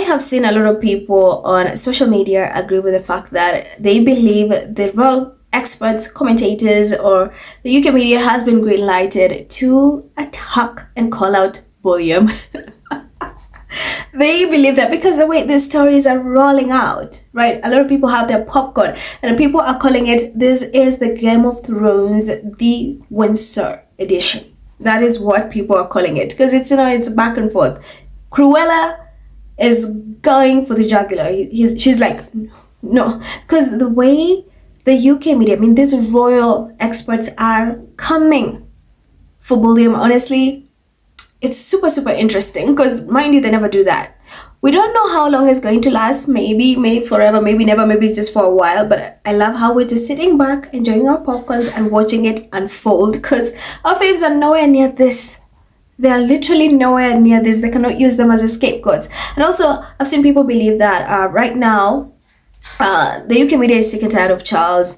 have seen a lot of people on social media agree with the fact that they believe the royal experts, commentators, or the UK media has been green-lighted to attack and call out bullion. They believe that because the way these stories are rolling out, right? A lot of people have their popcorn, and people are calling it, this is the Game of Thrones, the Windsor edition. That is what people are calling it, because it's, it's back and forth. Cruella is going for the jugular. She's like, no, because the way the UK media, I mean, these royal experts are coming for bullion, honestly, it's super, super interesting, because mind you, they never do that. We don't know how long it's going to last. Maybe forever, maybe never, maybe it's just for a while. But I love how we're just sitting back, enjoying our popcorns and watching it unfold, because our faves are nowhere near this. They are literally nowhere near this. They cannot use them as a scapegoats. And also, I've seen people believe that right now, the UK media is sick and tired of Charles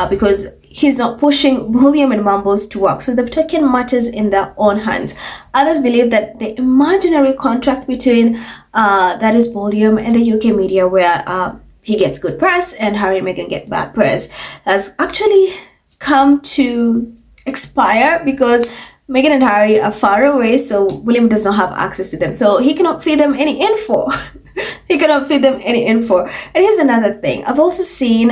because he's not pushing William and Mumbles to work. So they've taken matters in their own hands. Others believe that the imaginary contract between that is William and the UK media, where he gets good press and Harry and Meghan get bad press, has actually come to expire, because Meghan and Harry are far away, so William does not have access to them. So he cannot feed them any info. He cannot feed them any info. And here's another thing. I've also seen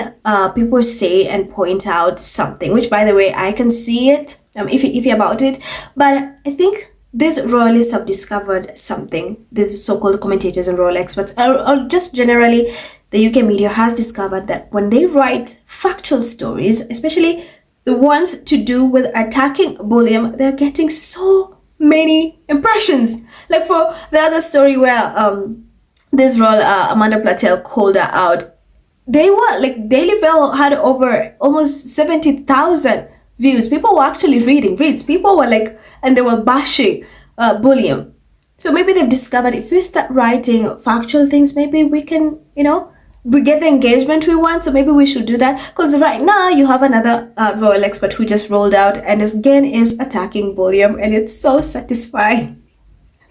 people say and point out something, which, by the way, I can see it, iffy about it. But I think these royalists have discovered something. These so-called commentators and royal experts, or just generally, the UK media has discovered that when they write factual stories, especially the ones to do with attacking bullion, they're getting so many impressions. Like for the other story where this role, Amanda Platel called her out, they were like, Daily Mail had over almost 70,000 views. People were actually reading reads. People were like, and they were bashing bullion. So maybe they've discovered if we start writing factual things, maybe we can, we get the engagement we want. So maybe we should do that, because right now you have another royal expert who just rolled out and again is attacking bullion, and it's so satisfying.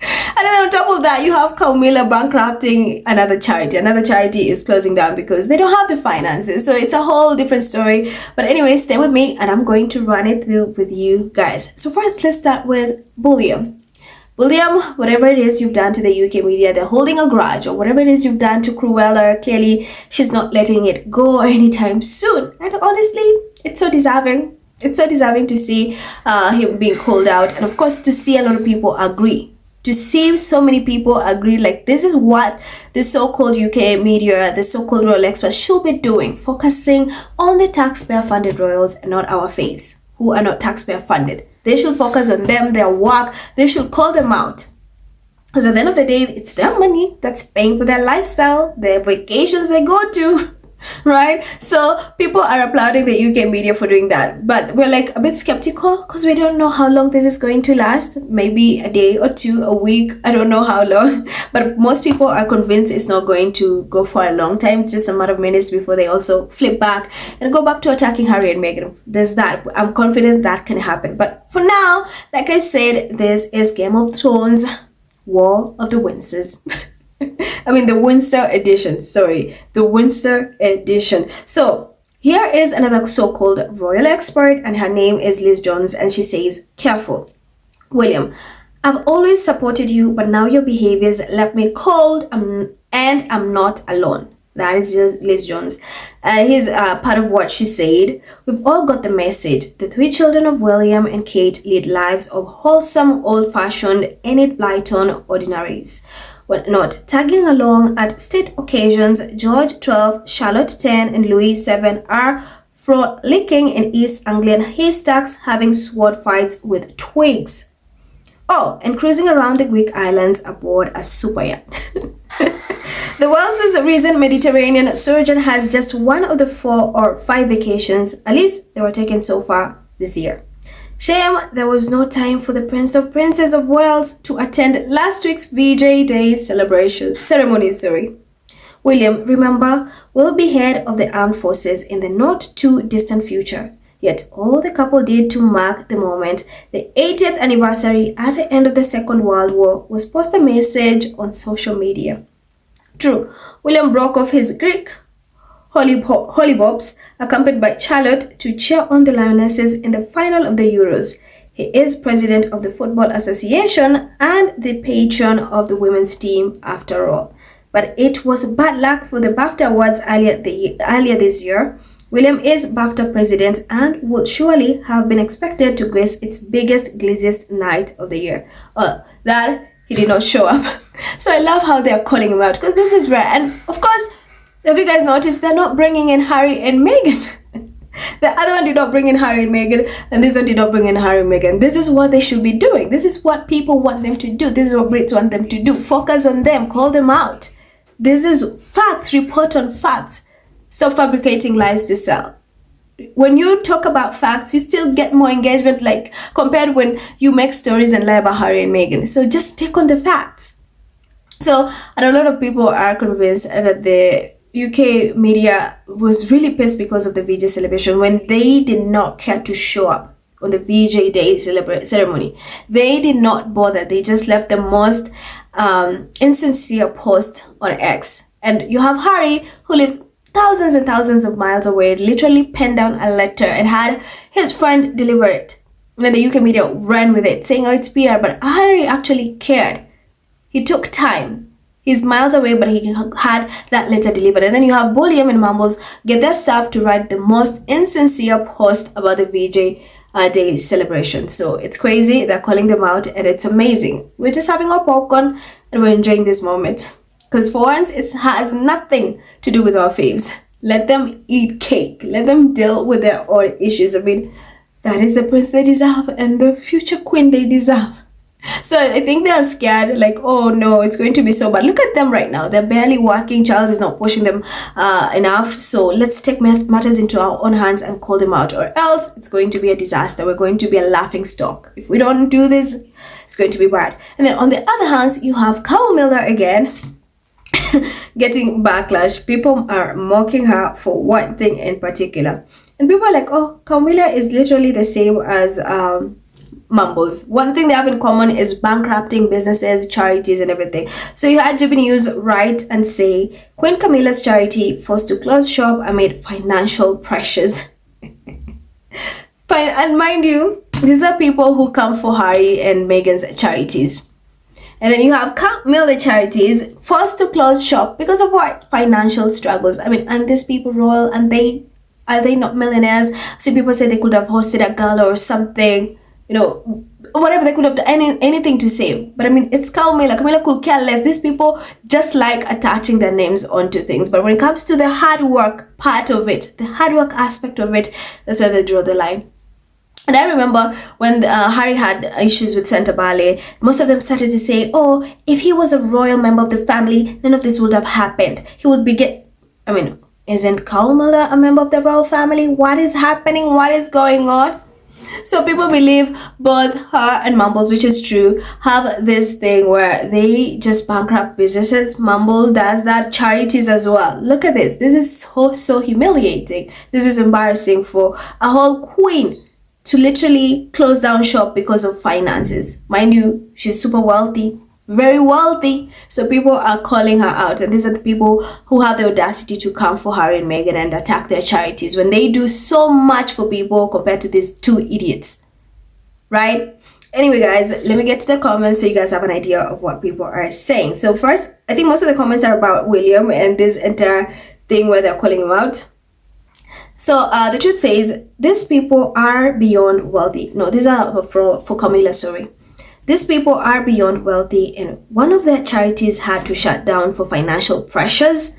And then on top of that, you have Camilla bankrupting another charity. Another charity is closing down because they don't have the finances. So it's a whole different story. But anyway, stay with me and I'm going to run it through with you guys. So first, let's start with bullion. Bullion, whatever it is you've done to the UK media, they're holding a grudge, or whatever it is you've done to Cruella, clearly she's not letting it go anytime soon. And honestly, it's so deserving. It's so deserving to see him being called out. And of course, to see a lot of people agree. To see so many people agree, like this is what the so-called UK media, the so-called royal experts should be doing, focusing on the taxpayer-funded royals and not our faves, who are not taxpayer-funded. They should focus on them, their work. They should call them out. Because at the end of the day, it's their money that's paying for their lifestyle, their vacations they go to. Right? So people are applauding the UK media for doing that, but we're like a bit skeptical because we don't know how long this is going to last. Maybe a day or two, a week, I don't know how long, but most people are convinced it's not going to go for a long time. It's just a matter of minutes before they also flip back and go back to attacking Harry and Meghan. There's that. I'm confident that can happen, but for now, like I said, this is Game of Thrones, War of the Windsors. I mean the Windsor edition, the Windsor edition. So here is another so-called royal expert, and her name is Liz Jones, and she says, careful, William, I've always supported you, but now your behaviors left me cold, and I'm not alone. That is just Liz Jones. Here's part of what she said. We've all got the message. The three children of William and Kate lead lives of wholesome, old-fashioned, Enid Blyton ordinaries. But not tagging along at state occasions. George 12, Charlotte 10, and Louis 7 are frolicking in East Anglian haystacks, having sword fights with twigs. Oh, and cruising around the Greek islands aboard a super yacht. The world's recent Mediterranean sojourn has just one of the 4 or 5 vacations, at least they were taken so far this year. Shame there was no time for the Prince of Princess of Wales to attend last week's VJ Day ceremony. William, remember, will be head of the armed forces in the not too distant future. Yet all the couple did to mark the moment, the 80th anniversary at the end of the Second World War, was post a message on social media. True. William broke off his Greek hollybobs, accompanied by Charlotte, to cheer on the Lionesses in the final of the Euros. He is president of the Football Association and the patron of the women's team, after all. But it was bad luck for the BAFTA Awards earlier this year. William is BAFTA president and would surely have been expected to grace its biggest, glazziest night of the year. That he did not show up. So I love how they're calling him out, because this is rare. And of course, have you guys noticed they're not bringing in Harry and Meghan? The other one did not bring in Harry and Meghan, and this one did not bring in Harry and Meghan. This is what they should be doing. This is what people want them to do. This is what Brits want them to do. Focus on them. Call them out. This is facts. Report on facts. Stop fabricating lies to sell. When you talk about facts, you still get more engagement, like compared when you make stories and lie about Harry and Meghan. So just take on the facts. So, and a lot of people are convinced that the UK media was really pissed because of the VJ celebration when they did not care to show up on the VJ Day ceremony. They did not bother. They just left the most insincere post on X. And you have Harry, who lives thousands and thousands of miles away, literally penned down a letter and had his friend deliver it. And then the UK media ran with it, saying, oh, it's PR. But Harry actually cared. He took time. He's miles away, but he had that letter delivered. And then you have Bulliam and Mumbles get their staff to write the most insincere post about the VJ Day celebration. So it's crazy. They're calling them out, and it's amazing. We're just having our popcorn and we're enjoying this moment. Because for once, it has nothing to do with our faves. Let them eat cake. Let them deal with their own issues. I mean, that is the prince they deserve and the future queen they deserve. So I think they are scared, like, oh no, it's going to be so bad. Look at them right now. They're barely working. Charles is not pushing them enough. So let's take matters into our own hands and call them out, or else it's going to be a disaster. We're going to be a laughing stock. If we don't do this, it's going to be bad. And then on the other hand, you have Camilla again getting backlash. People are mocking her for one thing in particular. And people are like, oh, Camilla is literally the same as Mumbles. One thing they have in common is bankrupting businesses, charities, and everything. So you had GB News write and say, Queen Camilla's charity forced to close shop amid financial pressures. And mind you, these are people who come for Harry and Meghan's charities. And then you have Camilla charities forced to close shop because of what? Financial struggles. I mean, and these people royal, and are they not millionaires? See, people say they could have hosted a gala or something. You know, whatever, they could have done anything to save. But I mean, it's Camilla. Camilla could care less. These people just like attaching their names onto things. But when it comes to the hard work part of it, the hard work aspect of it, that's where they draw the line. And I remember when Harry had issues with Santa Bale, most of them started to say, oh, if he was a royal member of the family, none of this would have happened. He would be isn't Camilla a member of the royal family? What is happening? What is going on? So people believe both her and Mumbles, which is true, have this thing where they just bankrupt businesses. Mumble does that, charities as well. Look at this. This is so humiliating. This is embarrassing for a whole queen to literally close down shop because of finances. Mind you, she's super wealthy, very wealthy. So people are calling her out. And these are the people who have the audacity to come for Harry and Meghan and attack their charities when they do so much for people compared to these two idiots. Right? Anyway, guys, let me get to the comments so you guys have an idea of what people are saying. So first, I think most of the comments are about William and this entire thing where they're calling him out. So the truth says, these people are beyond wealthy. No, these are for Camilla, sorry. These people are beyond wealthy, and one of their charities had to shut down for financial pressures.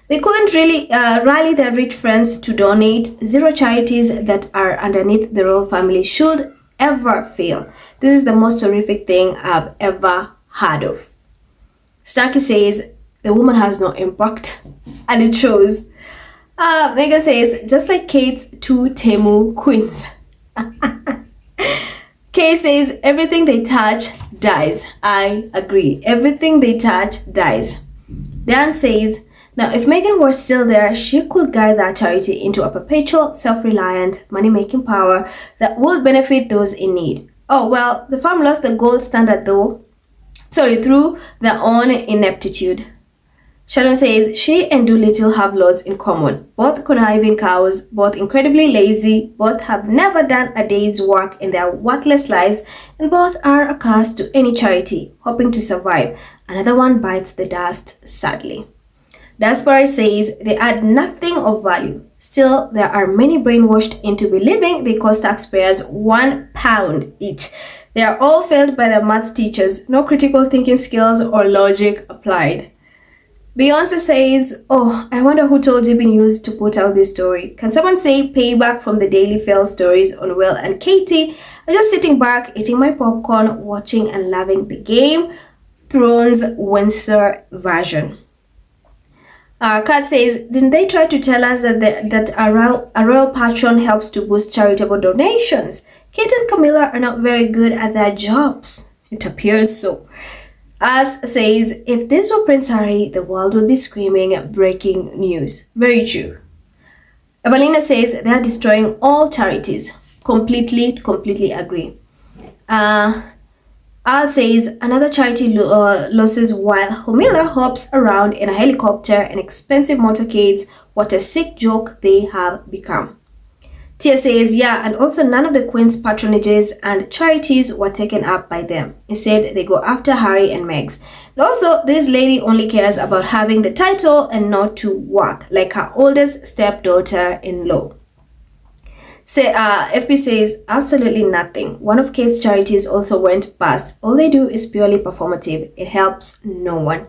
They couldn't really rally their rich friends to donate. Zero charities that are underneath the royal family should ever fail. This is the most horrific thing I've ever heard of. Starkey says, the woman has no impact, and it shows. Meghan says, just like Kate's two Temu queens. Kay says, everything they touch dies. I agree. Everything they touch dies. Dan says, now if Meghan was still there, she could guide that charity into a perpetual, self-reliant, money-making power that would benefit those in need. Oh, well, the farm lost the gold standard through their own ineptitude. Sharon says she and Doolittle have lots in common. Both conniving cows, both incredibly lazy, both have never done a day's work in their worthless lives, and both are accursed to any charity, hoping to survive. Another one bites the dust sadly. Diaspora says they add nothing of value. Still, there are many brainwashed into believing they cost taxpayers £1 each. They are all failed by their maths teachers, no critical thinking skills or logic applied. Beyonce says, oh, I wonder who told JB News to put out this story. Can someone say payback from the daily fail stories on Will and Katie? I'm just sitting back, eating my popcorn, watching and loving the Game Thrones Windsor version. Kat says, didn't they try to tell us that a royal patron helps to boost charitable donations? Kate and Camilla are not very good at their jobs. It appears so. As says, if this were Prince Harry, the world would be screaming breaking news. Very true. Evelina says they are destroying all charities. Completely agree. Al says another charity losses while Humila hops around in a helicopter and expensive motorcades. What a sick joke they have become. Tia says, yeah, and also none of the Queen's patronages and charities were taken up by them. Instead, they go after Harry and Meg's. And also, this lady only cares about having the title and not to work, like her oldest stepdaughter-in-law. FP says, absolutely nothing. One of Kate's charities also went bust. All they do is purely performative. It helps no one.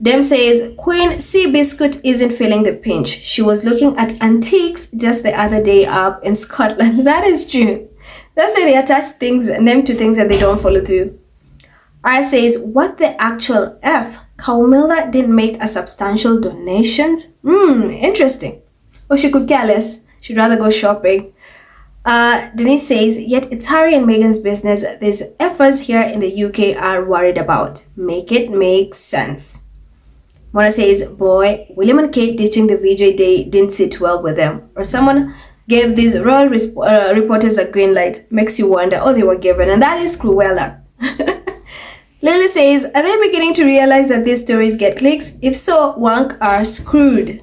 Dem says, Queen Seabiscuit isn't feeling the pinch. She was looking at antiques just the other day up in Scotland. That is true. That's why they attach name to things and they don't follow through. R says, what the actual F? Camilla didn't make a substantial donations? Interesting. Or she could care less. She'd rather go shopping. Denise says, yet it's Harry and Meghan's business these effers here in the UK are worried about. Make it make sense. Mona says, boy, William and Kate ditching the VJ day didn't sit well with them. Or someone gave these royal reporters a green light. Makes you wonder, oh, they were given. And that is Cruella. Lily says, are they beginning to realize that these stories get clicks? If so, Wank are screwed.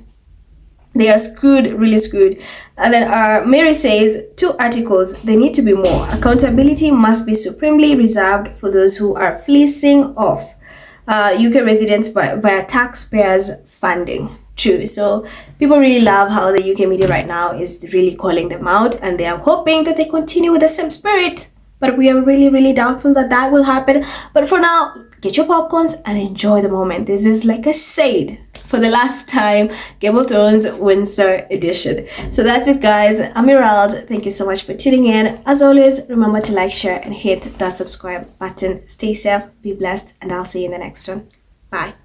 They are screwed, really screwed. And then Mary says, 2 articles, they need to be more. Accountability must be supremely reserved for those who are fleecing off UK residents via taxpayers' funding. True. So people really love how the UK media right now is really calling them out, and they are hoping that they continue with the same spirit. But we are really doubtful that will happen. But for now, get your popcorns and enjoy the moment. This is, like I said, for the last time, Game of Thrones Windsor edition. So that's it, guys. I'm Emerald. Thank you so much for tuning in. As always, remember to like, share, and hit that subscribe button. Stay safe, be blessed, and I'll see you in the next one. Bye.